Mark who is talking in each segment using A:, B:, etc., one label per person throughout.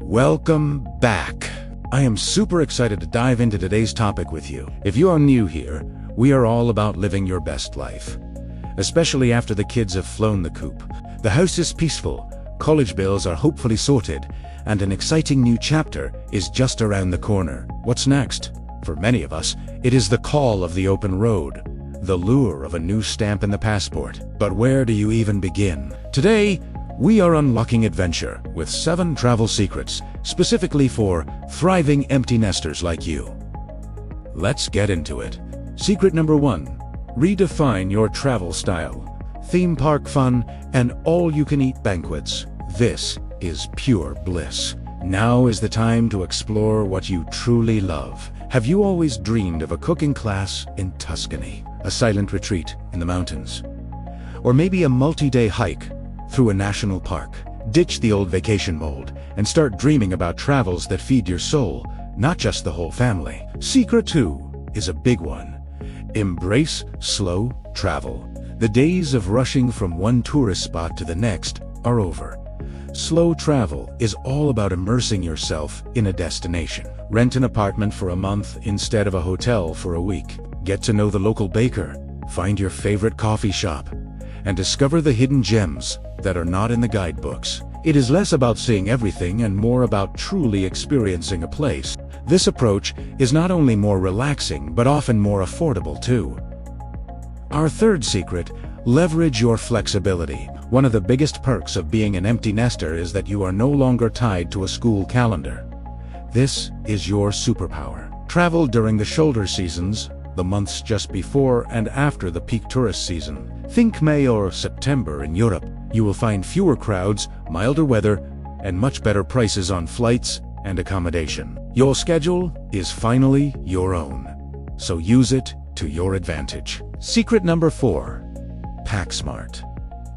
A: Welcome back. I am super excited to dive into today's topic with you. If you are new here, we are all about living your best life. Especially after the kids have flown the coop. The house is peaceful, college bills are hopefully sorted, and an exciting new chapter is just around the corner. What's next? For many of us, it is the call of the open road, the lure of a new stamp in the passport. But where do you even begin? Today, we are unlocking adventure with 7 travel secrets, specifically for thriving empty nesters like you. Let's get into it. Secret number 1. Redefine your travel style. Theme park fun and all-you-can-eat banquets. This is pure bliss. Now is the time to explore what you truly love. Have you always dreamed of a cooking class in Tuscany? A silent retreat in the mountains? Or maybe a multi-day hike through a national park? Ditch the old vacation mold and start dreaming about travels that feed your soul, not just the whole family. Secret 2 is a big one. Embrace slow travel. The days of rushing from one tourist spot to the next are over. Slow travel is all about immersing yourself in a destination. Rent an apartment for a month instead of a hotel for a week. Get to know the local baker, find your favorite coffee shop, and discover the hidden gems that are not in the guidebooks. It is less about seeing everything and more about truly experiencing a place. This approach is not only more relaxing, but often more affordable too. Our third secret: leverage your flexibility. One of the biggest perks of being an empty nester is that you are no longer tied to a school calendar. This is your superpower. Travel during the shoulder seasons, the months just before and after the peak tourist season. Think May or September in Europe. You will find fewer crowds, milder weather, and much better prices on flights and accommodation. Your schedule is finally your own, so use it to your advantage. Secret number 4. Pack smart.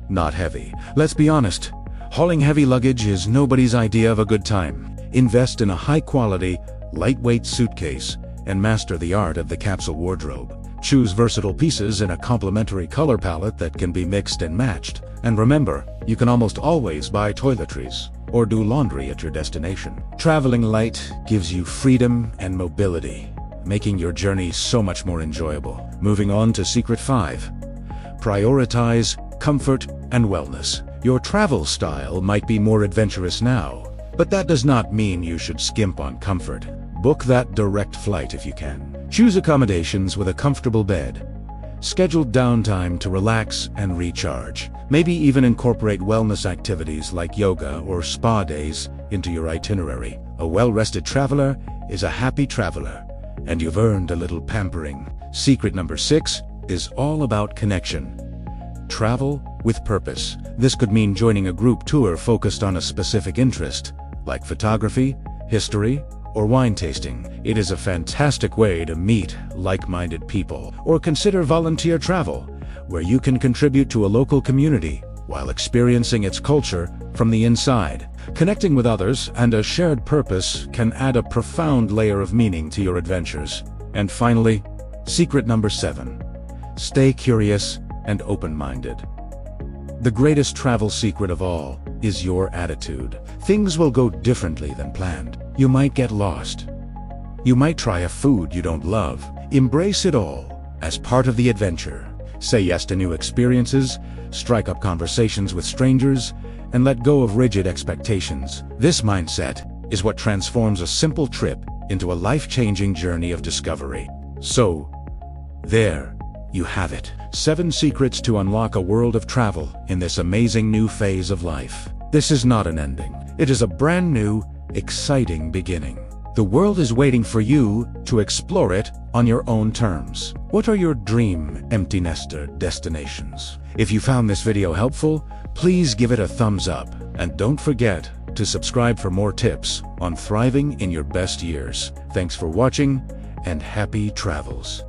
A: Not heavy. Let's be honest, hauling heavy luggage is nobody's idea of a good time. Invest in a high-quality, lightweight suitcase and master the art of the capsule wardrobe. Choose versatile pieces in a complementary color palette that can be mixed and matched. And remember, you can almost always buy toiletries or do laundry at your destination. Traveling light gives you freedom and mobility, making your journey so much more enjoyable. Moving on to Secret 5. Prioritize comfort and wellness. Your travel style might be more adventurous now, but that does not mean you should skimp on comfort. Book that direct flight if you can. Choose accommodations with a comfortable bed. Schedule downtime to relax and recharge. Maybe even incorporate wellness activities like yoga or spa days into your itinerary. A well-rested traveler is a happy traveler, and you've earned a little pampering. Secret number 6 is all about connection. Travel with purpose. This could mean joining a group tour focused on a specific interest, like photography, history, or wine tasting. It is a fantastic way to meet like-minded people. Or consider volunteer travel, where you can contribute to a local community while experiencing its culture from the inside. Connecting with others and a shared purpose can add a profound layer of meaning to your adventures. And finally, secret number 7. Stay curious and open-minded. The greatest travel secret of all is your attitude. Things will go differently than planned. You might get lost. You might try a food you don't love. Embrace it all as part of the adventure. Say yes to new experiences, strike up conversations with strangers, and let go of rigid expectations. This mindset is what transforms a simple trip into a life-changing journey of discovery. So, there you have it. 7 secrets to unlock a world of travel in this amazing new phase of life. This is not an ending. It is a brand new, exciting beginning. The world is waiting for you to explore it on your own terms. What are your dream empty nester destinations? If you found this video helpful, please give it a thumbs up, and don't forget to subscribe for more tips on thriving in your best years. Thanks for watching, and happy travels.